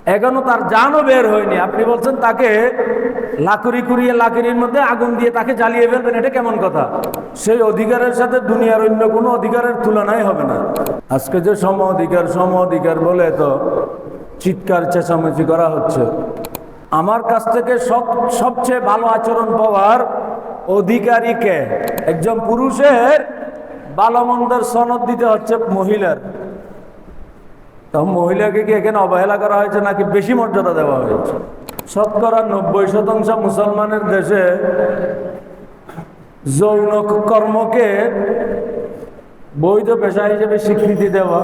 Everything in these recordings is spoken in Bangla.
এখনো তার জানও বের হয়নি, আপনি বলছেন তাকে লাকড়ি কুড়িয়ে লাকড়ির মধ্যে আগুন দিয়ে তাকে জ্বালিয়ে ফেলবেন, এটা কেমন কথা? সেই অধিকারের সাথে দুনিয়ার অন্য কোনো অধিকারের তুলনাই হবে না। আজকে যে সম অধিকার বলে তো চিৎকার চেঁচামেচি করা হচ্ছে। আমার কাছ থেকে সবচেয়ে ভালো আচরণ পাওয়ার অধিকারী কে? একজন পুরুষের ভালো মন্দের সনদ দিতে হচ্ছে মহিলার। তখন মহিলাকে কি এখানে অবহেলা করা হয়েছে নাকি বেশি মর্যাদা দেওয়া হয়েছে? শতকরা 90% মুসলমানের দেশে যৌন কর্মকে বৈধ পেশা হিসেবে স্বীকৃতি দেওয়া।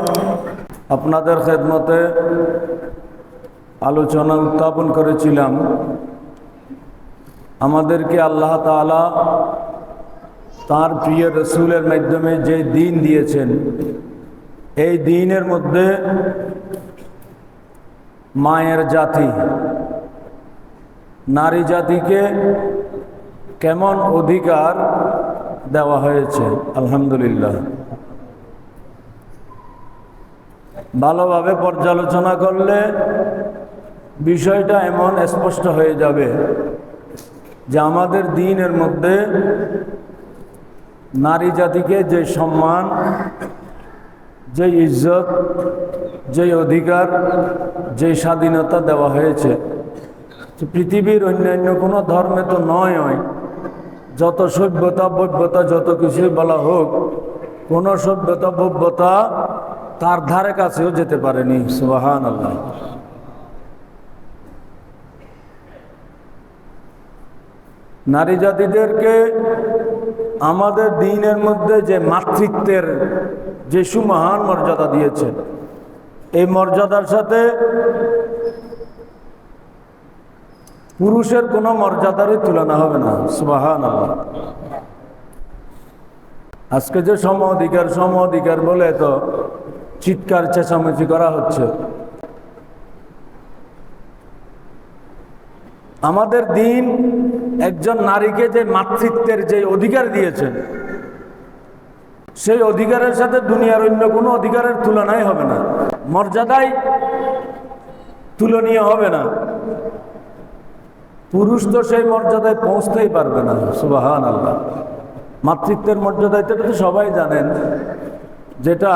আপনাদের খেদমতে আলোচনা উত্থাপন করেছিলাম, আমাদেরকে আল্লাহ তাআলা তার প্রিয় রসুলের মাধ্যমে যে দ্বীন দিয়েছেন, এই দ্বীনের মধ্যে মায়ের জাতি, নারী জাতিকে কেমন অধিকার দেওয়া হয়েছে। আলহামদুলিল্লাহ, ভালোভাবে পর্যালোচনা করলে বিষয়টা এমন স্পষ্ট হয়ে যাবে যে আমাদের দ্বীনের মধ্যে নারী জাতিকে যে সম্মান, যে ইজ্জত, যে অধিকার, যে স্বাধীনতা দেওয়া হয়েছে, পৃথিবীর অন্যান্য কোনো ধর্মে তো নয়। যত সভ্যতা ভব্যতা যত কিছুই বলা হোক, কোনো সভ্যতা ভব্যতা তার ধারে কাছেও যেতে পারেনি। সুবহানাল্লাহ। নারী জাতিদেরকে আমাদের দ্বীনের মধ্যে যে মাতৃত্বের যে সুমহান মর্যাদা দিয়েছে, এই মর্যাদার সাথে পুরুষের কোনো মর্যাদারই তুলনা হবে না। সুবহানাল্লাহ। আজকে যে সম অধিকার বলে তো চিৎকার চেঁচামেচি করা হচ্ছে। আমাদের দ্বীন একজন নারীকে যে মাতৃত্বের যে অধিকার দিয়েছেন, সেই অধিকারের সাথে দুনিয়ার অন্য কোনো অধিকারের তুলনাই হবে না, মর্যাদায় তুলনীয় হবে না। পুরুষ তো সেই মর্যাদায় পৌঁছতেই পারবে না। সুবহানাল্লাহ। মাতৃত্বের মর্যাদায় তো সবাই জানেন, যেটা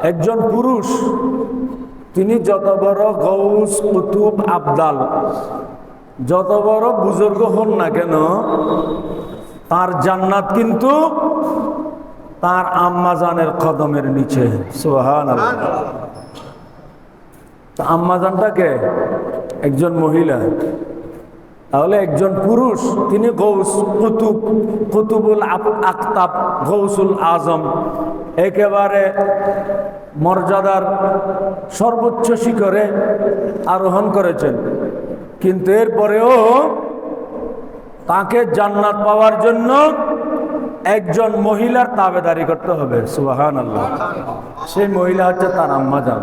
একজন পুরুষ তিনি যত বড় গৌস কুতুব আবদাল, যত বড় বুজুর্গ হন না কেন, তার জান্নাত কিন্তু তার আম্মাজানের কদমের নিচে। সুবহানাল্লাহ। আম্মাজানটাকে একজন মহিলা, তাহলে একজন পুরুষ তিনি গৌস কুতুবুল আকতাব, গৌসুল আজম, একেবারে মর্যাদার সর্বোচ্চ শিখরে আরোহণ করেছেন। কিন্তু এরপরেও তাকে জান্নাত পাওয়ার জন্য একজন মহিলার তাবেদারি করতে হবে। সুবহানাল্লাহ। সেই মহিলা হচ্ছে তার আম্মাজান।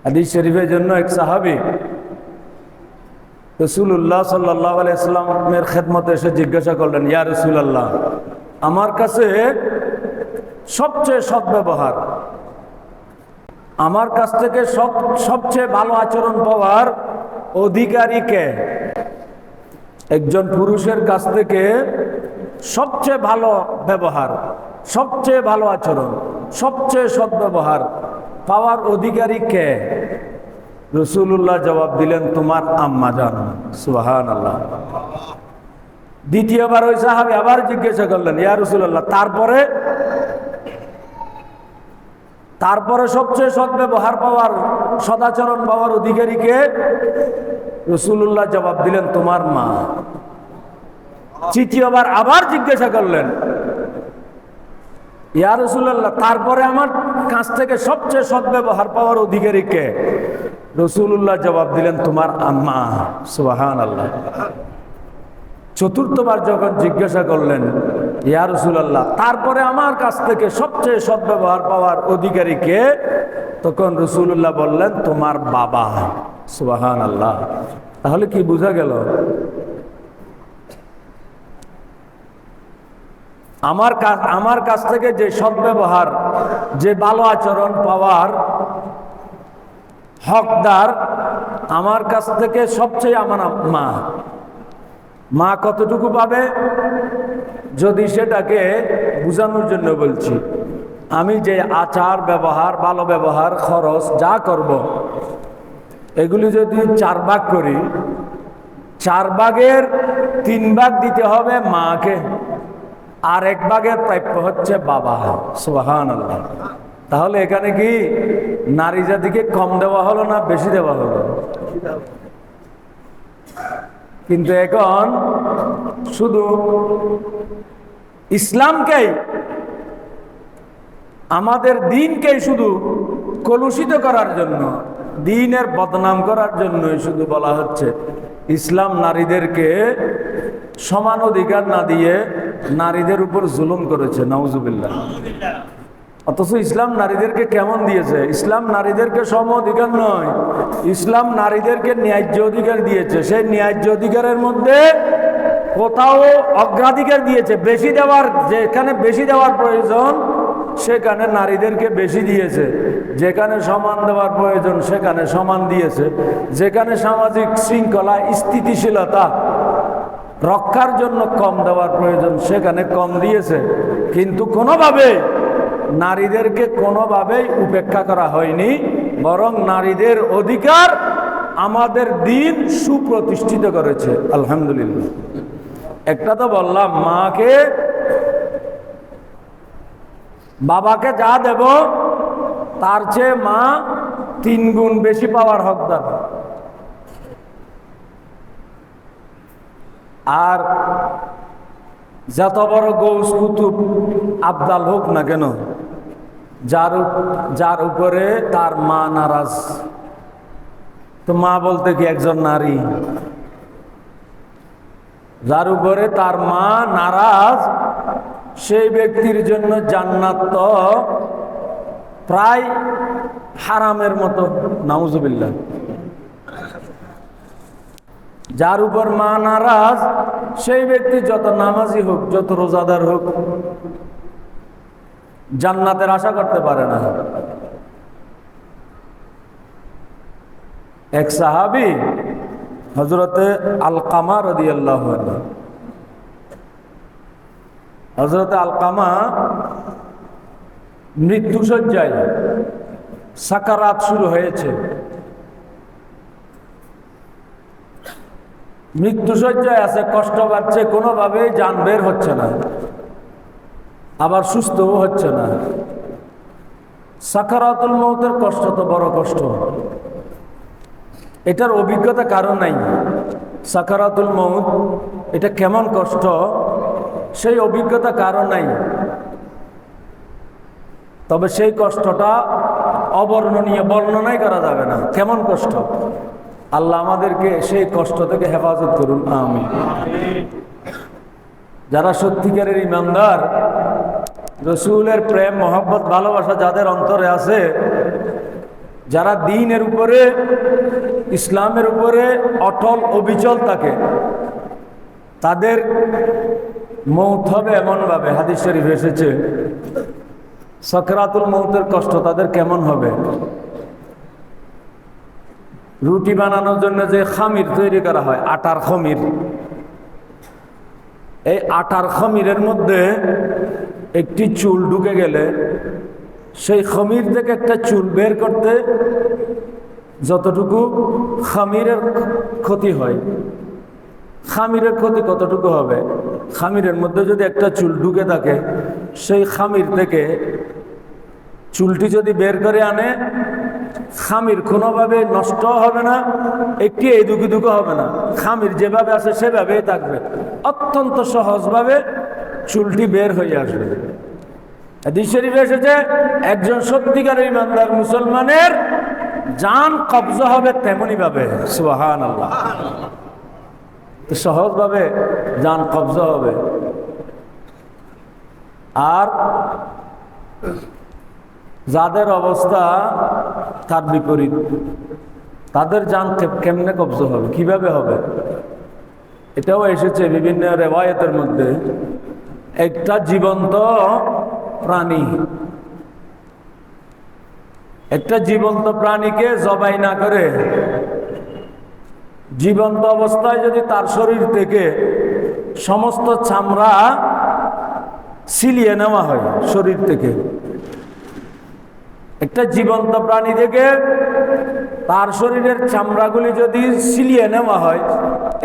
হাদিস শরীফের জন্য এক সাহাবী রাসূলুল্লাহ সাল্লাল্লাহু আলাইহি সাল্লামের খেদমতে এসে জিজ্ঞাসা করলেন, ইয়া রাসূলুল্লাহ, আমার কাছে সবচেয়ে সদ্ব্যবহার, আমার কাছ থেকে সবচেয়ে ভালো আচরণ পাওয়ার অধিকারী কে? একজন পুরুষের কাছ থেকে সবচেয়ে ভালো ব্যবহার, সবচেয়ে ভালো আচরণ, সবচেয়ে সদ্ব্যবহার পাওয়ার অধিকারী কে? রাসূলুল্লাহ জবাব দিলেন, তোমার আম্মাজান। সুবহানাল্লাহ। দ্বিতীয়বার ওই সাহাবী আবার জিজ্ঞাসা করলেন, ইয়া রাসূলুল্লাহ, তারপরে সবচেয়ে সদ্ব্যবহার পাওয়ার, সদাচরণ পাওয়ার অধিকারী কে? রাসূলুল্লাহ জবাব দিলেন, তোমার মা। তৃতীয়বার আবার জিজ্ঞাসা করলেন, ইয়া রাসূলুল্লাহ, তারপরে আমার কাছ থেকে সবচেয়ে সদ্ব্যবহার পাওয়ার অধিকারী কে? রাসূলুল্লাহ জবাব দিলেন, তোমার আম্মা। সুবহানাল্লাহ। চতুর্থবার যখন জিজ্ঞাসা করলেন, ইয়া রাসূলুল্লাহ, তারপরে আমার কাছ থেকে সবচেয়ে সদ্ব্যবহার পাওয়ার অধিকারী কে? তখন রাসূলুল্লাহ বললেন, তোমার বাবা। সুবহানাল্লাহ। তাহলে কি বোঝা গেল? আমার কাছ থেকে যে সদ্ব্যবহার, যে ভালো আচরণ পাওয়ার হকদার আমার কাছ থেকে সবচেয়ে আমার মা। মা কতটুকু পাবে, যদি সেটাকে বোঝানোর জন্য বলছি, আমি যে আচার ব্যবহার, ভালো ব্যবহার, খরচ যা করব, এগুলি যদি 4 ভাগ করি, 4 ভাগের 3 ভাগ দিতে হবে মাকে, আর 1 ভাগের প্রাপ্য হচ্ছে বাবা। সুবহানাল্লাহ। তাহলে এখানে কি নারী জাতিকে কম দেওয়া হলো না বেশি দেওয়া হলো? কিন্তু এখন শুধু ইসলামকেই, আমাদের দিনকেই শুধু কলুষিত করার জন্য, দিনের বদনাম করার জন্যই শুধু বলা হচ্ছে ইসলাম নারীদেরকে সমান অধিকার না দিয়ে নারীদের উপর জুলুম করেছে। নাউজুবিল্লাহ। অথচ ইসলাম নারীদেরকে কেমন দিয়েছে? ইসলাম নারীদেরকে সম অধিকার নয়, ইসলাম নারীদেরকে ন্যায্য অধিকার দিয়েছে। সেই ন্যায্য অধিকারের মধ্যে কোথাও অগ্রাধিকার দিয়েছে, বেশি দেওয়ার, যেখানে বেশি দেওয়ার প্রয়োজন সেখানে নারীদেরকে বেশি দিয়েছে, যেখানে সমান দেওয়ার প্রয়োজন সেখানে সমান দিয়েছে, যেখানে সামাজিক শৃঙ্খলা স্থিতিশীলতা রক্ষার জন্য কম দেওয়ার প্রয়োজন সেখানে কম দিয়েছে। কিন্তু কোনোভাবে নারীদেরকে কোনোভাবেই উপেক্ষা করা হয়নি, বরং নারীদের অধিকার আমাদের দিন সুপ্রতিষ্ঠিত করেছে। আলহামদুলিল্লাহ। একটা তো বললাম মাকে, বাবাকে যা দেব তার চেয়ে মা 3 গুণ বেশি পাওয়ার হকদার। আর যত বড় গৌস কুতুব আবদাল হোক না কেন, যার উপরে তার মা নারাজ, তো মা বলতে কি একজন নারী? যার উপরে তার মা নারাজ, সেই ব্যক্তির জন্য জান্নাত তো প্রায় হারামের মতো। নাউজুবিল্লাহ। যার উপর মা নারাজ, সেই ব্যক্তি যত নামাজি হোক, যত রোজাদার হোক, জান্নাতের আশা করতে পারে না। এক সাহাবী হযরতে আলকামা রাদিয়াল্লাহু আনহু, হযরতে আলকামা মৃত্যুশয্যায়, সাকারাত শুরু হয়েছে, মৃত্যুশয্যায় আছে, কষ্ট পাচ্ছে, কোনোভাবেই জান বের হচ্ছে না, আবার সুস্থও হচ্ছে না। সাকারাতুল মউতের কষ্ট তো বড় কষ্ট, এটার অভিজ্ঞতা কারো নাই। সাকারাতুল মউত এটা কেমন কষ্ট, সেই অভিজ্ঞতা কারো নাই। তবে সেই কষ্টটা অবর্ণনীয়, বর্ণনাই করা যাবে না কেমন কষ্ট। আল্লাহ আমাদেরকে সেই কষ্ট থেকে হেফাজত করুন, আমিন। যারা সত্যিকারের ইমানদার, রসুলের প্রেম, মহব্বত, ভালোবাসা যাদের অন্তরে আছে, যারা দ্বীনের উপরে, ইসলামের উপরে অটল অবিচল থাকে, তাদের মৌত হবে এমনভাবে, হাদিস শরীফ এসেছে, সাকরাতুল মৌতের কষ্ট তাদের কেমন হবে। রুটি বানানোর জন্য যে খামির তৈরি করা হয়, আটার খমির, এই আটার খমিরের মধ্যে একটি চুল ঢুকে গেলে সেই খমির থেকে একটা চুল বের করতে যতটুকু খামিরের ক্ষতি হয়, খামিরের ক্ষতি কতটুকু হবে? খামিরের মধ্যে যদি একটা চুল ঢুকে থাকে, সেই খামির থেকে চুলটি যদি বের করে আনে, খামির কোনোভাবে নষ্ট হবে না, একটি এদিকে হবে না, খামির যেভাবে আছে সেভাবেই থাকবে, অত্যন্ত সহজভাবে চুলটি বের হয়ে আসবে। হাদিস শরীফে এসেছে, একজন সত্যিকারের ইমানদার মুসলমানের জান কবজা হবে তেমনি ভাবে। সুবহানাল্লাহ। সহজভাবে জান কবজা হবে। আর যাদের অবস্থা তার বিপরীত, তাদের জান কেমনে কবজা হবে, কিভাবে হবে? এটাও এসেছে বিভিন্ন রেওয়ায়েতের মধ্যে। একটা জীবন্ত প্রাণী, একটা জীবন্ত প্রাণীকে জবাই না করে জীবন্ত অবস্থায় যদি তার শরীর থেকে সমস্ত চামড়া ছিলিয়ে নেওয়া হয়, শরীর থেকে একটা জীবন্ত প্রাণী থেকে তার শরীরের চামড়াগুলি যদি ছিলিয়ে নেওয়া হয়,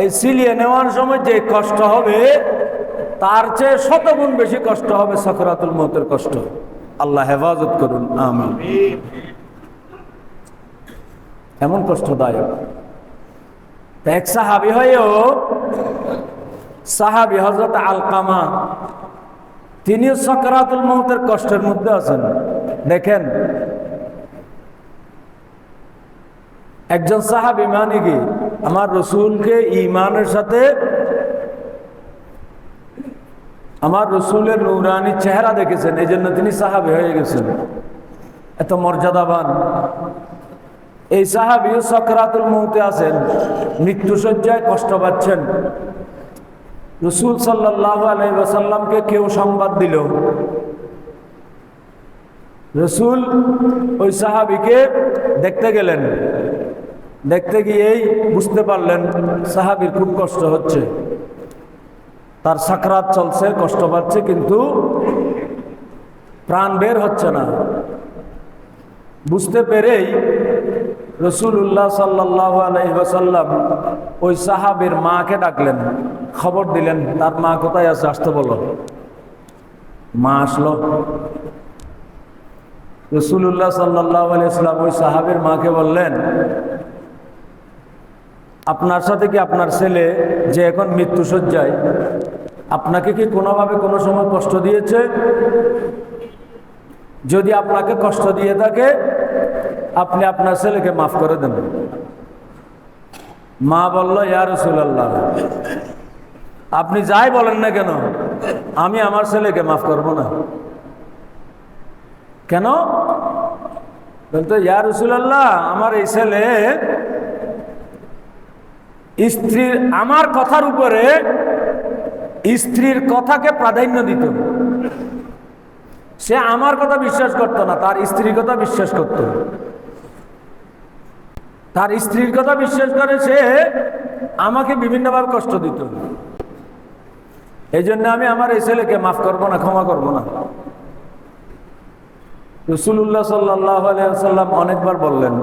এই ছিলিয়ে নেওয়ার সময় যে কষ্ট হবে তার চেয়ে শতগুণ বেশি কষ্ট হবে সাকরাতুল মউতের কষ্ট। আল্লাহ হেফাজত করুন, আমিন। এমন কষ্টদায়ক। এক সাহাবী হয়েও, সাহাবী হযরত আলকামা, তিনিও সাকরাতুল মউতের কষ্টের মধ্যে আছেন। দেখেন, একজন সাহাবী মানে কি আমার রসুলকে ঈমানের সাথে, আমার রসুলের নূরানি চেহারা দেখেছেন, এই জন্য তিনি সাহাবী হয়ে গেছেন, এত মর্যাদাবান। এই সাহাবীও সাকরাতুল মউতে আছেন, মৃত্যুশয্যায় কষ্ট পাচ্ছেন। রসুল সাল্লাল্লাহু আলাইহি ওয়াসাল্লামকে কেউ সংবাদ দিল, রসুল ওই সাহাবীকে দেখতে গেলেন। দেখতে গিয়েই বুঝতে পারলেন সাহাবীর খুব কষ্ট হচ্ছে, তার সাকরাত চলছে, কষ্ট পাচ্ছে, কিন্তু প্রাণ বের হচ্ছে না। বুঝতে পেরেই রাসূলুল্লাহ সাল্লাল্লাহু আলাইহি ওয়াসাল্লাম ওই সাহাবীর মাকে ডাকলেন, খবর দিলেন তার মা কোথায় আছে, আসতে বলো। মা আসলো। রাসূলুল্লাহ সাল্লাল্লাহু আলাইহি ওয়াসাল্লাম ওই সাহাবীর মাকে বললেন, আপনার সাথে কি আপনার ছেলে যে এখন মৃত্যুশয্যায়, আপনাকে কি কোনোভাবে কোনো সময় কষ্ট দিয়েছে? যদি আপনাকে কষ্ট দিয়ে থাকে আপনি আপনার ছেলেকে মাফ করে দেন। মা বলল, ইয়া রাসূলুল্লাহ, আপনি যাই বলেন না কেন আমি আমার ছেলেকে মাফ করব না। কেন? বলতো, ইয়া রাসূলুল্লাহ, আমার এই ছেলে স্ত্রীর, আমার কথার উপরে স্ত্রীর কথাকে প্রাধান্য দিত। সে আমার কথা বিশ্বাস করত না, তার স্ত্রীর কথা বিশ্বাস করত। তার স্ত্রীর কথা বিশ্বাস করে সে আমাকে বিভিন্নভাবে কষ্ট দিত। এই জন্য আমি আমার এই ছেলেকে মাফ করবো না, ক্ষমা করবো না। রাসূলুল্লাহ সাল্লাল্লাহু আলাইহি ওয়াসাল্লাম অনেকবার বললেন,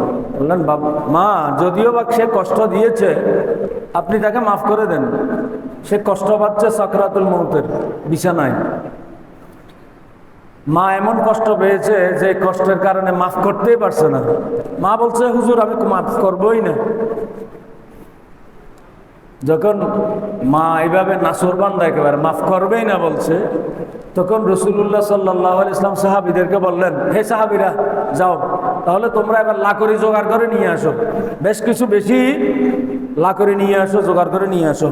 মা যদিও বা সে কষ্ট দিয়েছে আপনি তাকে মাফ করে দেন, সে কষ্ট পাচ্ছে সাকরাতুল মউতের বিছানায়। মা এমন কষ্ট পেয়েছে যে কষ্টের কারণে মাফ করতেই পারছে না। মা বলছে, হুজুর আমি মাফ করবই না। যখন মা এইভাবে নাসরবান্দা একেবারে মাফ করবেই না বলছে, তখন রাসূলুল্লাহ সাল্লাল্লাহু আলাইহি ওয়াসাল্লাম সাহাবীদেরকে বললেন, হে সাহাবীরা, যাও তাহলে তোমরা এবার লাকড়ি জোগাড় করে নিয়ে আসো, বেশ কিছু বেশি লাকড়ি নিয়ে আসো, জোগাড় করে নিয়ে আসো।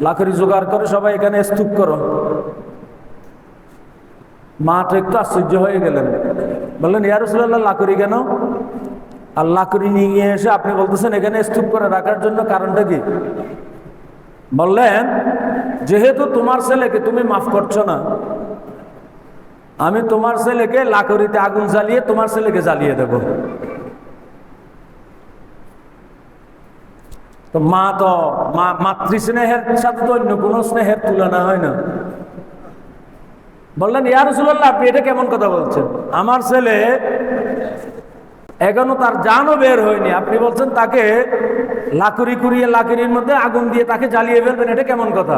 লাকড়ি জোগাড় করে সবাই এখানে স্তূপ করো। মা তো একটু আশ্চর্য হয়ে গেলেন, বললেন, ইয়া রাসূলুল্লাহ, লাকড়ি কেন? আর লাকড়ি নিয়ে এসে আপনি বলতেছেন এখানে স্তূপ করে রাখার জন্য, কারণটা কি? বললেন, যেহেতু তোমার ছেলেকে তুমি মাফ করছো না, আমি তোমার ছেলেকে লাকড়িতে আগুন জ্বালিয়ে তোমার ছেলেকে জ্বালিয়ে দেব। তো মা তো মাতৃ স্নেহের সাথে তো অন্য কোনো স্নেহের তুলনা হয় না। বললেন, ইয়া রাসূলুল্লাহ, আপনি এটা কেমন কথা বলছেন? আমার ছেলে এখনো তার জানও বের হয়নি, আপনি বলছেন তাকে লাকড়ি কুড়িয়ে লাকড়ির মধ্যে আগুন দিয়ে তাকে জ্বালিয়ে ফেলবেন, এটা কেমন কথা?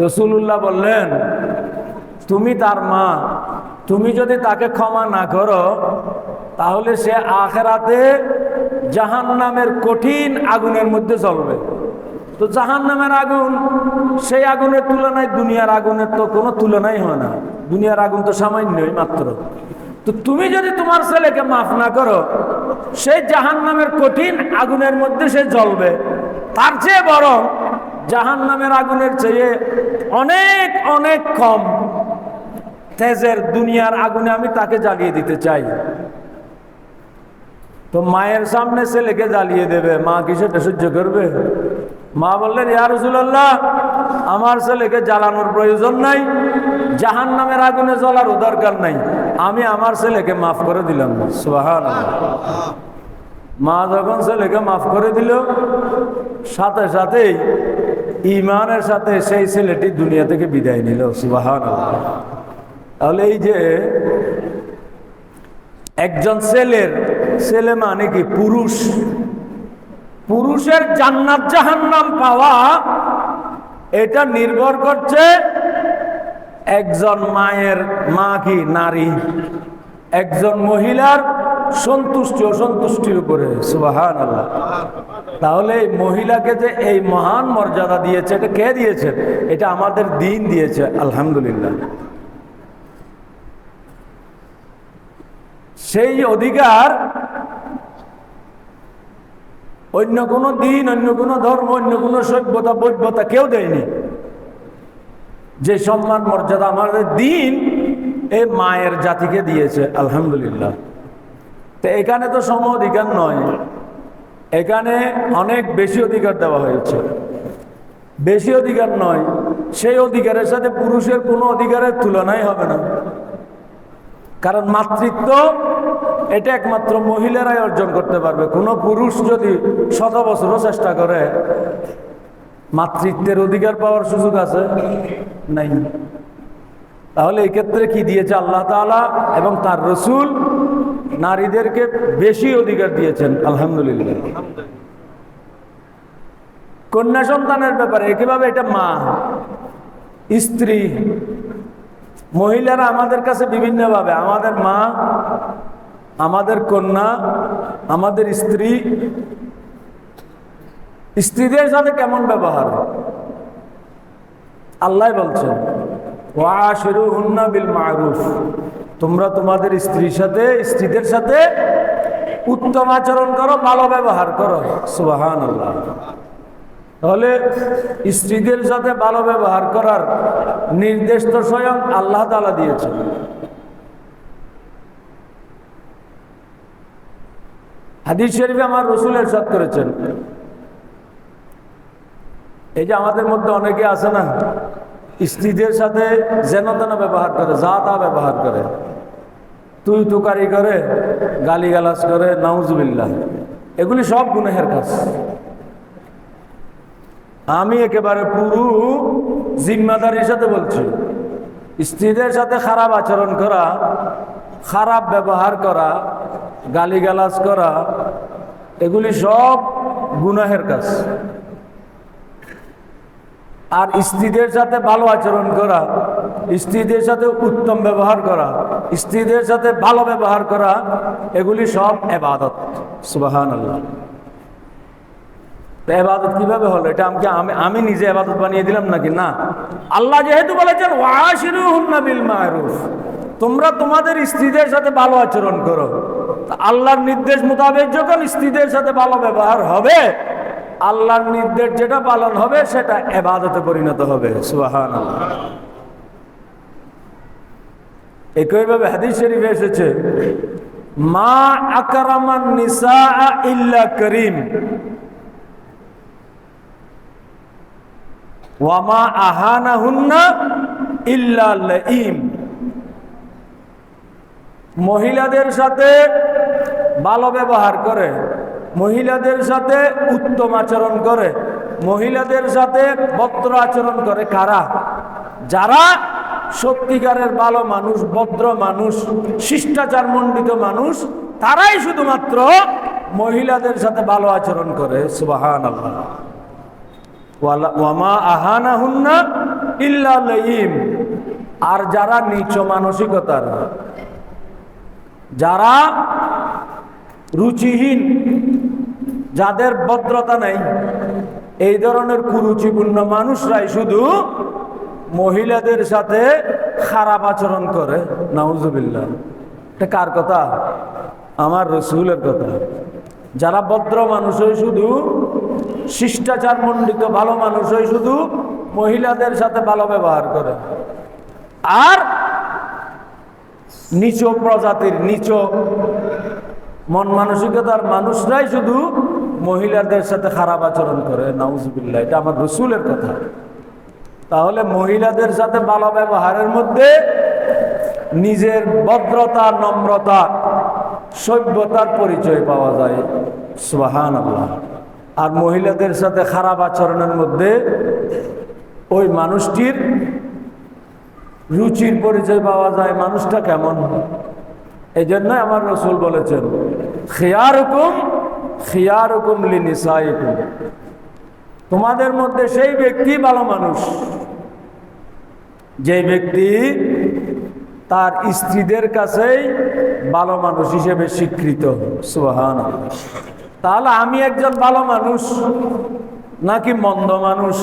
রাসূলুল্লাহ বললেন, তুমি তার মা, তুমি যদি তাকে ক্ষমা না করো তাহলে সে আখিরাতে জাহান্নামের কঠিন আগুনের মধ্যে জ্বলবে। তো জাহান্নামের আগুন, সেই আগুনের তুলনায় দুনিয়ার আগুনের তো কোনো তুলনাই হয় না। দুনিয়ার আগুন তো সামান্যই মাত্র। তো তুমি যদি তোমার ছেলেকে মাফ না করো, সেই জাহান্নামের কঠিন আগুনের মধ্যে সে জ্বলবে। তার চেয়ে বরং জাহান্নামের আগুনের চেয়ে অনেক অনেক কম তেজের দুনিয়ার আগুনে আমি তাকে জ্বালিয়ে দিতে চাই। তো মায়ের সামনে ছেলেকে জ্বালিয়ে দেবে, মা কি সেটা সহ্য করবে? মা বললেন, ইয়া রাসূলুল্লাহ, আমার ছেলেকে জ্বালানোর প্রয়োজন নাই, জাহান্নামের আগুনে জ্বলারও দরকার নাই, আমি আমার ছেলেকে মাফ করে দিলাম। সুবহানাল্লাহ। মা যখন ছেলেকে মাফ করে দিল, সাথে সাথেই ঈমানের সাথে সেই ছেলেটি দুনিয়া থেকে বিদায় নিল। সুবহানাল্লাহ। তাহলে এই যে একজন ছেলে মানে কি? পুরুষের জান্নাত জাহান্নাম পাওয়া এটা নির্ভর করছে একজন মা কি নারী, একজন মহিলার সন্তুষ্টি অসন্তুষ্টির উপরে। সুবহানাল্লাহ। তাহলে এই মহিলাকে যে এই মহান মর্যাদা দিয়েছে, এটা কে দিয়েছে? এটা আমাদের দ্বীন দিয়েছে। আলহামদুলিল্লাহ। সেই অধিকার অন্য কোনো দিন, অন্য কোনো ধর্ম, অন্য কোনো সভ্যতা বৈধতা কেউ দেয়নি। যে সম্মান মর্যাদা আমাদের দিন এই মায়ের জাতিকে দিয়েছে। আলহামদুলিল্লাহ। তো এখানে তো সম অধিকার নয়, এখানে অনেক বেশি অধিকার দেওয়া হয়েছে। বেশি অধিকার নয়, সেই অধিকারের সাথে পুরুষের কোনো অধিকারের তুলনাই হবে না। কারণ মাতৃত্ব এটা একমাত্র মহিলারাই অর্জন করতে পারবে। কোনো পুরুষ যদি 100 বছরও চেষ্টা করে, মাতৃত্বের অধিকার পাওয়ার সুযোগ আছে? নাই। তাহলে এই ক্ষেত্রে কি দিয়েছে আল্লাহ তাআলা এবং তার রাসূল? নারীদেরকে বেশি অধিকার দিয়েছেন। আলহামদুলিল্লাহ। কন্যা সন্তানের ব্যাপারে কিভাবে? এটা মা, স্ত্রী, মহিলারা আমাদের কাছে বিভিন্নভাবে, আমাদের মা, আমাদের কন্যা, আমাদের স্ত্রী। স্ত্রীদের সাথে কেমন ব্যবহার? আল্লাহ বলছেন ওয়াশিরুহুন্না বিল মারুফ, তোমরা তোমাদের স্ত্রীদের সাথে উত্তম আচরণ করো, ভালো ব্যবহার করো। সুবহানাল্লাহ। তাহলে স্ত্রীদের সাথে ভালো ব্যবহার করার নির্দেশ তো স্বয়ং আল্লাহ তাআলা দিয়েছেন। হাদিস শরীফে আমার রাসূল ইরশাদ করেছেন, এই যে আমাদের মধ্যে অনেকে আছে না, স্ত্রীদের সাথে যেন তেন ব্যবহার করে, যা তা ব্যবহার করে, তুই তুকারি করে, গালিগালাজ করে, নাউজুবিল্লাহ। এগুলি সব গুনাহের কাজ। আমি একেবারে পুরো জিম্মাদারির সাথে বলছি, স্ত্রীদের সাথে খারাপ আচরণ করা, খারাপ ব্যবহার করা, গালিগালাজ করা, এগুলি সব গুনাহের কাজ। আর স্ত্রীদের সাথে ভালো আচরণ করা, স্ত্রীদের সাথে উত্তম ব্যবহার করা, স্ত্রীদের সাথে ভালো ব্যবহার করা, এগুলি সব ইবাদত। সুবহানাল্লাহ। ইবাদত কিভাবে হলো? এটা আমি নিজে ইবাদত বানিয়ে দিলাম নাকি? না, আল্লাহ যেহেতু বলেছেন ওয়াশিরুহুন্না বিল মারুফ, তোমরা তোমাদের স্ত্রীদের সাথে ভালো আচরণ করো। আল্লাহর নির্দেশ মোতাবেক যখন স্ত্রীদের সাথে ভালো ব্যবহার হবে, আল্লাহর নির্দেশ যেটা পালন হবে সেটা ইবাদতে পরিণত হবে। সুবহানাল্লাহ। একইভাবে হাদিস শরীফে এসেছে, মা আকরামান নিসা ইল্লা করিম ওয়া মা আহানাহুন্না ইল্লা লাঈম। মহিলাদের সাথে ভালো ব্যবহার করে, মহিলাদের সাথে উত্তম আচরণ করে, মহিলাদের সাথে ভদ্র আচরণ করে কারা? যারা সত্যিকারের ভালো মানুষ, ভদ্র মানুষ, শিষ্টাচার মণ্ডিত মানুষ, তারাই শুধুমাত্র মহিলাদের সাথে ভালো আচরণ করে। সুবহানাল্লাহ। ওয়া মা আহানাহুন্না ইল্লা লাঈম। আর যারা নীচ মানসিকতার, যারা রুচিহীন, যাদের ভদ্রতা নেই, এই ধরনের কুরুচিপূর্ণ মানুষরাই শুধু মহিলাদের সাথে খারাপ আচরণ করে। নাউজুবিল্লাহ। এটা কার কথা? আমার রাসূলের কথা। যারা ভদ্র মানুষ হয়, শুধু শিষ্টাচার মণ্ডিত ভালো মানুষ হয়, শুধু মহিলাদের সাথে ভালো ব্যবহার করে। আর নিচ প্রজাতির, নিচ মন মানসিকতার মানুষরাই শুধু মহিলাদের সাথে খারাপ আচরণ করে। নাউজুবিল্লাহ। এটা আমার রাসূলের কথা। তাহলে মহিলাদের সাথে ভালো ব্যবহারের মধ্যে নিজের ভদ্রতা, নম্রতা, সভ্যতার পরিচয় পাওয়া যায়। সুবহানাল্লাহ। আর মহিলাদের সাথে খারাপ আচরণের মধ্যে ওই মানুষটির রুচির পরিচয় পাওয়া যায়, মানুষটা কেমন। এই জন্য আমার রাসূল বলেছেন, খিয়ারুকুম খিয়ারুকুম লিনিসাইকুম, তোমাদের মধ্যে সেই ব্যক্তি ভালো মানুষ যে ব্যক্তি তার স্ত্রীদের কাছেই ভালো মানুষ হিসেবে স্বীকৃত। সুবহানাল্লাহ। তাহলে আমি একজন ভালো মানুষ নাকি মন্দ মানুষ,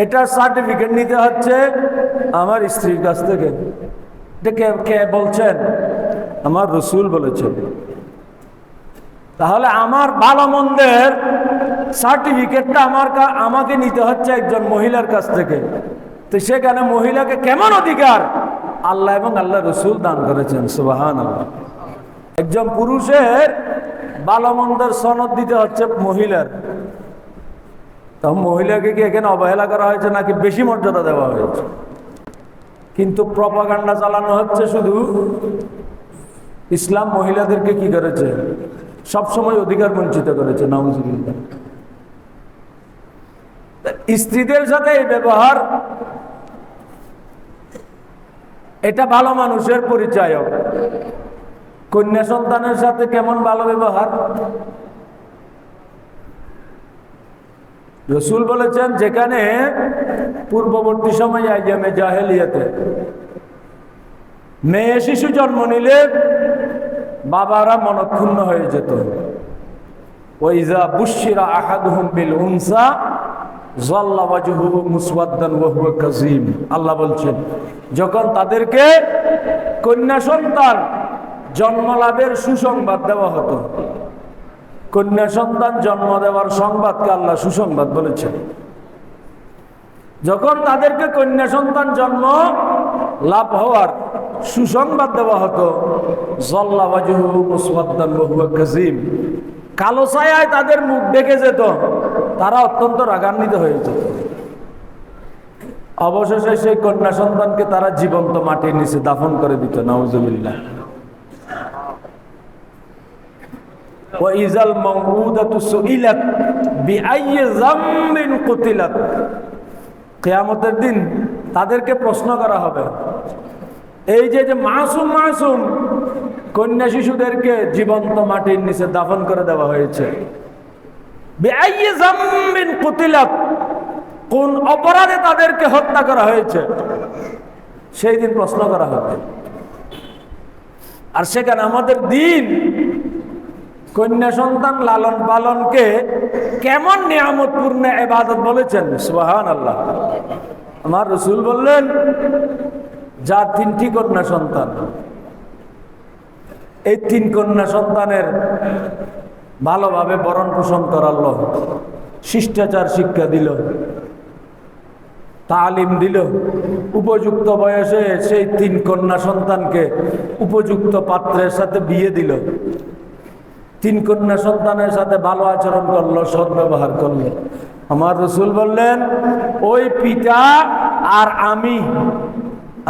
এটা সার্টিফিকেট নিতে হচ্ছে আমার স্ত্রীর কাছ থেকে। এটা কে বলছেন? আমার রাসূল বলেছেন। তাহলে আমার ভালো মন্দের সার্টিফিকেটটা আমাকে নিতে হচ্ছে একজন মহিলার কাছ থেকে। তো সেখানে মহিলাকে কেমন অধিকার আল্লাহ এবং আল্লাহ রাসূল দান করেছেন। সুবহানাল্লাহ। একজন পুরুষের ভালো মন্দের সনদ দিতে হচ্ছে মহিলার, তখন মহিলাকে কি এখানে অবহেলা করা হয়েছে নাকি বেশি মর্যাদা দেওয়া হয়েছে? কিন্তু প্রপাগান্ডা চালানো হচ্ছে শুধু। ইসলাম মহিলাদেরকে কি করেছে? সবসময় অধিকার বঞ্চিত করেছে। নাউজুবিল্লাহ। স্ত্রীদের সাথে এই ব্যবহার, এটা ভালো মানুষের পরিচয়। কন্যা সন্তানের সাথে কেমন ভালো ব্যবহার? রাসূল বলেছেন, যেখানে পূর্ববর্তী সময়ে আইয়ামে জাহেলিয়াতে মেয়ে শিশু জন্ম নিলে বাবারা মনক্ষুণ্ণ হয়ে যেত। ওয়াইজা বুশিরা আহাদুহুম বিল উনসা যাল্লা ওয়াজহুহু মুসওয়াদ্দান ওয়া হুয়া কাযীম। আল্লাহ বলছেন, যখন তাদেরকে কন্যা সন্তান জন্মলাভের সুসংবাদ দেওয়া হতো, কন্যা সন্তান জন্ম দেওয়ার সংবাদকে আল্লাহ সুসংবাদ বলেছেন। যখন তাদেরকে কন্যা সন্তান জন্ম লাভ হওয়ার সুসংবাদ দেওয়া হতো, যাল্লা ওয়াজহুহু মুসওয়াদ্দান ওয়া হুয়া কাযীম, কালো ছায়ায় তাদের মুখ ঢেকে যেত, তারা অত্যন্ত রাগান্বিত হয়ে যেত। অবশেষে সেই কন্যা সন্তানকে তারা জীবন্ত মাটির নিচে দাফন করে দিত। নাউজুবিল্লাহ। ওয়াইজাল মাউউদাতু সুইলাত বিআইয়ি যামবিন কুতিলাত, কিয়ামতের দিন তাদেরকে প্রশ্ন করা হবে। এই যে মাসুম মাসুম কন্যা শিশুদেরকে জীবন্ত মাটির নিচে দাফন করে দেওয়া হয়েছে, বিআইয়ি যামবিন কুতিলাত, কোন অপরাধে তাদেরকে হত্যা করা হয়েছে, সেই দিন প্রশ্ন করা হবে। আর সেখানে আমাদের দিন কন্যা সন্তান লালন পালনকে কেমন নিয়ামতপূর্ণ ইবাদত বলেছেন। সুবহানাল্লাহ। আমার রাসূল বললেন, যার 3টি কন্যা সন্তান, এই 3 কন্যা সন্তানের ভালোভাবে ভরণ পোষণ করালো, শিষ্টাচার শিক্ষা দিল, তালিম দিল, উপযুক্ত বয়সে সেই 3 কন্যা সন্তানকে উপযুক্ত পাত্রের সাথে বিয়ে দিল, 3 কন্যা সন্তানের সাথে ভালো আচরণ করলো, সদ্ব্যবহার করলো। আমার রাসূল বললেন, ওই পিতা আর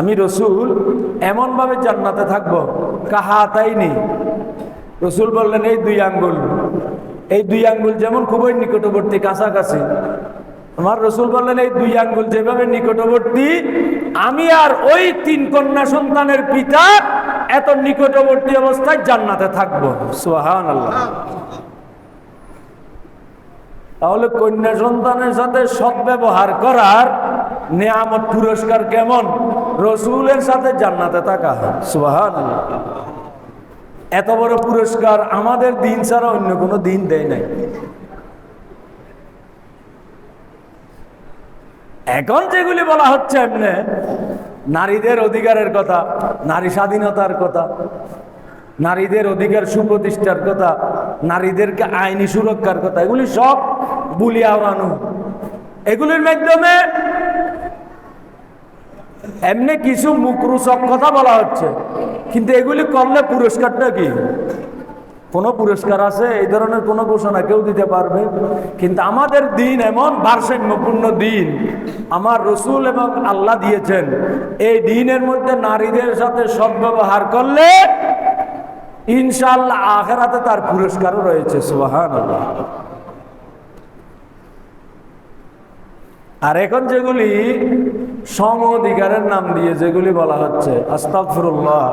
আমি রাসূল এমন ভাবে জান্নাতে থাকবো, কাহাতাইনি। রাসূল বললেন, এই 2 আঙ্গুল, এই 2 আঙ্গুল যেমন খুবই নিকটবর্তী, কাছাকাছি। আমার রাসূল বললেন, এই 2 আঙ্গুল যেভাবে নিকটবর্তী, আমি আর ওই 3 কন্যা সন্তানের পিতা এত নিকটবর্তী অবস্থায় জান্নাতে থাকবো। সুবহানাল্লাহ। তাহলে কন্যা সন্তানের সাথে সদ্ব্যবহার করার নিয়ামত পুরস্কার কেমন? রাসূলের সাথে জান্নাতে থাকা। সুবহানাল্লাহ। এত বড় পুরস্কার আমাদের দিন ছাড়া অন্য কোনো দিন দেয় নাই। এখন যেগুলি বলা হচ্ছে এমনি নারীদের অধিকারের কথা, নারী স্বাধীনতার কথা, নারীদের অধিকার সুপ্রতিষ্ঠার কথা, নারীদেরকে আইনি সুরক্ষার কথা, এগুলি সব বুলিয়া ওড়ানো। এগুলির মাধ্যমে এমনি কিছু মুখরোচক কথা বলা হচ্ছে, কিন্তু এগুলি করলে পুরস্কারটা কি? কোনো পুরস্কার আছে? এই ধরনের কোনো ঘোষণা কেউ দিতে পারবে? কিন্তু আমাদের দিন এমন ভারসাম্যপূর্ণ দিন আমার রসুল এবং আল্লাহ দিয়েছেন। এই দিনের মধ্যে নারীদের সাথে সদ্ব্যবহার করলে ইনশাআল্লাহ আখিরাতে তার পুরস্কারও রয়েছে। সুবহানাল্লাহ। আর এখন যেগুলি সম অধিকারের নাম দিয়ে যেগুলি বলা হচ্ছে, আস্তাগফিরুল্লাহ,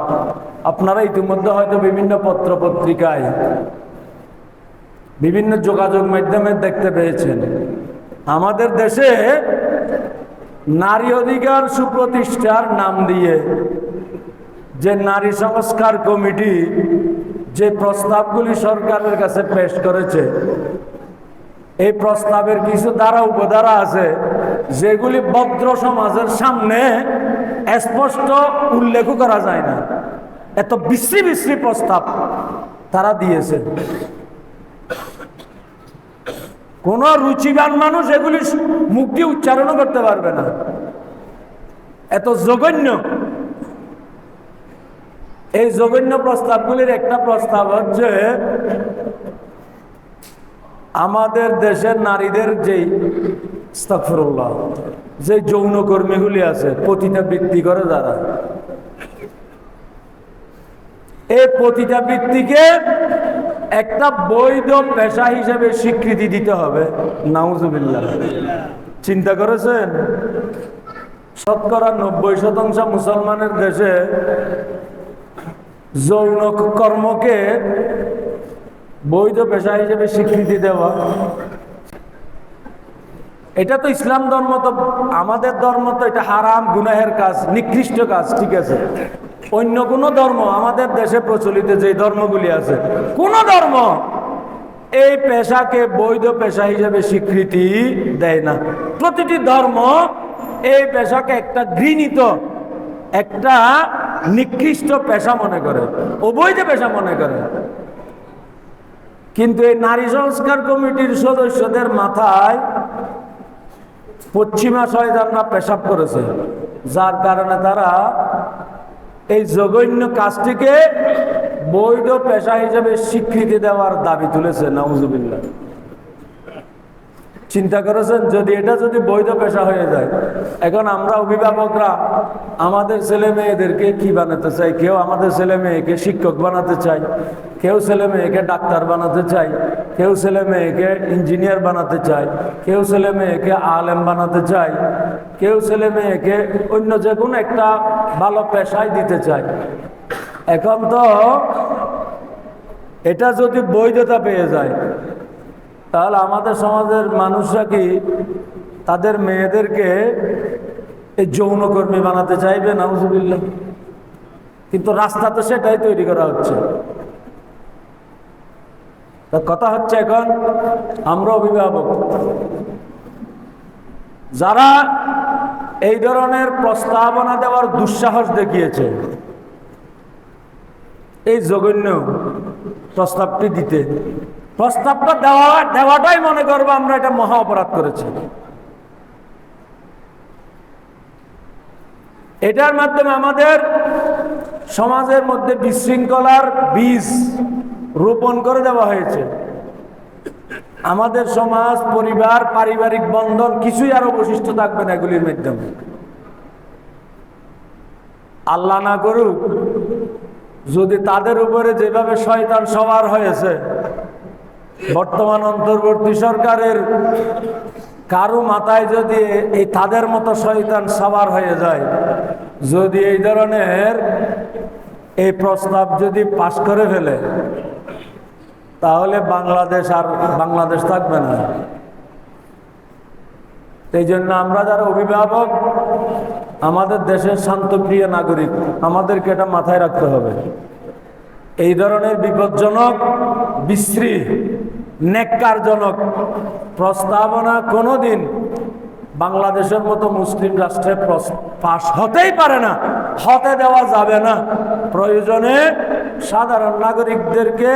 আপনারা ইতিমধ্যে হয়তো বিভিন্ন পত্র পত্রিকায় বিভিন্ন যোগাযোগ মাধ্যমে দেখতে পেয়েছেন, আমাদের দেশে নারী অধিকার সুপ্রতিষ্ঠার নাম দিয়ে যে নারী সংস্কার কমিটি যে প্রস্তাবগুলি সরকারের কাছে পেশ করেছে, এই প্রস্তাবের কিছু ধারা উপধারা আছে যেগুলি ভদ্র সমাজের সামনে স্পষ্ট উল্লেখ করা যায় না। এত বিশ্রী বিশ্রী প্রস্তাব তারা দিয়েছে। কোন রুচিবান মানুষ এগুলি মুখ দিয়ে উচ্চারণও করতে পারবে না, এত জঘন্য। এই জঘন্য প্রস্তাবগুলির একটা প্রস্তাব হচ্ছে আমাদের দেশের নারীদের যেই আস্তাগফিরুল্লাহ যে যৌনকর্মীগুলি আছে, পতিতাবৃত্তি করে যারা, এই পতিতাবৃত্তিকে একটা বৈধ পেশা হিসেবে স্বীকৃতি দিতে হবে। নাউজুবিল্লাহ। চিন্তা করেছেন? শতকরা 90% মুসলমানের দেশে যৌন কর্মকে বৈধ পেশা হিসেবে স্বীকৃতি দেওয়া, এটা তো ইসলাম ধর্ম, তো আমাদের ধর্ম তো এটা হারাম, গুনাহের কাজ, নিকৃষ্ট কাজ। ঠিক আছে, অন্য কোন ধর্ম আমাদের দেশে প্রচলিত যে ধর্মগুলি আছে, কোন ধর্ম এই পেশাকে বৈধ পেশা হিসেবে স্বীকৃতি দেয় না। প্রতিটি ধর্ম এই পেশাকে একটা ঘৃণিত, একটা নিকৃষ্ট পেশা মনে করে, অবৈধ পেশা মনে করে। কিন্তু এই নারী সংস্কার কমিটির সদস্যদের মাথায় পশ্চিমা শয়তানরা পেশাব করেছে, যার কারণে তারা এই জঘন্য কাজটিকে বৈধ পেশা হিসেবে স্বীকৃতি দেওয়ার দাবি তুলেছে। নাউজুবিল্লাহ। চিন্তা করেছেন, যদি এটা যদি বৈধ পেশা হয়ে যায়, এখন আমরা অভিভাবকরা আমাদের ছেলে মেয়েদেরকে কি বানাতে চাই? কেউ আমাদের ছেলে মেয়েকে শিক্ষক বানাতে চাই, কেউ ছেলে মেয়েকে ডাক্তার বানাতে চাই, কেউ ছেলে মেয়েকে ইঞ্জিনিয়ার বানাতে চায়, কেউ ছেলে মেয়েকে আলেম বানাতে চায়, কেউ ছেলে মেয়েকে অন্য যে কোনো একটা ভালো পেশায় দিতে চায়। এখন তো এটা যদি বৈধতা পেয়ে যায়, তাহলে আমাদের সমাজের মানুষরা কি তাদের মেয়েদেরকে এই যৌনকর্মী বানাতে চাইবে? নাউজুবিল্লাহ। কিন্তু রাস্তা তো সেটাই তৈরি করা হচ্ছে। কথা হচ্ছে, এখন আমরা অভিভাবক যারা এই ধরনের প্রস্তাবনা দেওয়ার দুঃসাহস দেখিয়েছে, এই জঘন্য প্রস্তাবটি দিতে, প্রস্তাবটা দেওয়াটাই মনে করবো আমরা এটা মহা অপরাধ করেছি। এটার মাধ্যমে আমাদের সমাজের মধ্যে বিশৃঙ্খলার বীজ রোপণ করে দেওয়া হয়েছে। আমাদের সমাজ, পরিবার, পারিবারিক বন্ধন কিছুই আর অবশিষ্ট থাকবে না এগুলির মাধ্যমে। আল্লাহ না করুক, যদি তাদের উপরে যেভাবে শয়তান সওয়ার হয়েছে, বর্তমান অন্তর্বর্তী সরকারের কারো মাথায় যদি এই তাদের মতো শয়তান সওয়ার হয়ে যায়, যদি এই ধরনের এই প্রস্তাব যদি পাশ করে ফেলে, তাহলে বাংলাদেশ আর বাংলাদেশ থাকবে না। এই জন্য আমরা যারা অভিভাবক, আমাদের দেশের শান্তপ্রিয় নাগরিক, আমাদেরকে এটা মাথায় রাখতে হবে। এই ধরনের বিপজ্জনক, বিশ্রী, নেককারজনক প্রস্তাবনা কোনোদিন বাংলাদেশের মতো মুসলিম রাষ্ট্রে পাশ হতেই পারে না, হতে দেওয়া যাবে না। প্রয়োজনে সাধারণ নাগরিকদেরকে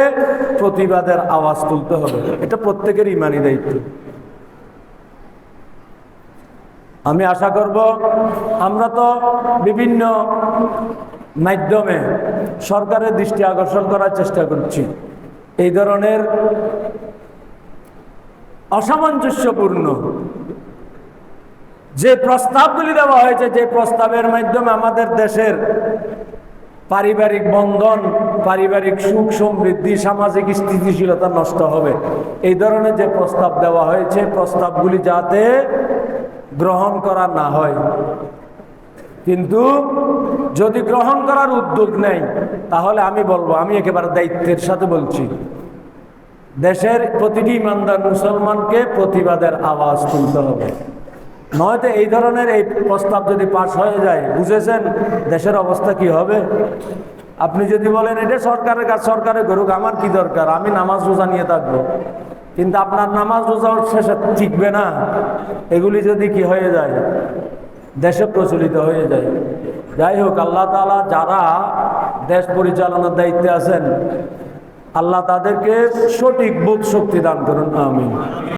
প্রতিবাদের আওয়াজ তুলতে হবে, এটা প্রত্যেকের ইমানি দায়িত্ব। আমি আশা করব, আমরা তো বিভিন্ন মাধ্যমে সরকারের দৃষ্টি আকর্ষণ করার চেষ্টা করছি, এই ধরনের অসামঞ্জস্যপূর্ণ যে প্রস্তাবগুলি দেওয়া হয়েছে, যে প্রস্তাবের মাধ্যমে আমাদের দেশের পারিবারিক বন্ধন, পারিবারিক সুখ সমৃদ্ধি, সামাজিক স্থিতিশীলতা নষ্ট হবে, এই ধরনের যে প্রস্তাব দেওয়া হয়েছে, প্রস্তাবগুলি যাতে গ্রহণ করা না হয়। কিন্তু যদি গ্রহণ করার উদ্যোগ নেয়, তাহলে আমি বলবো, আমি একেবারে দায়িত্বের সাথে বলছি, দেশের প্রতিটি ইমানদার মুসলমানকে প্রতিবাদের আওয়াজ তুলতে হবে। নয়তো এই ধরনের এই প্রস্তাব যদি পাশ হয়ে যায়, বুঝেছেন দেশের অবস্থা কি হবে? আপনি যদি বলেন এটা সরকারের কাজ, সরকারে করুক, আমার কি দরকার, আমি নামাজ রোজা নিয়ে থাকবো, কিন্তু আপনার নামাজ রোজা শেষে টিকবে না। এগুলি যদি কি হয়ে যায়, দেশে প্রচলিত হয়ে যায়। যাই হোক, আল্লাহ তাআলা যারা দেশ পরিচালনার দায়িত্বে আছেন, আল্লাহ তাদেরকে সঠিক বোধ শক্তি দান করুন, আমিন।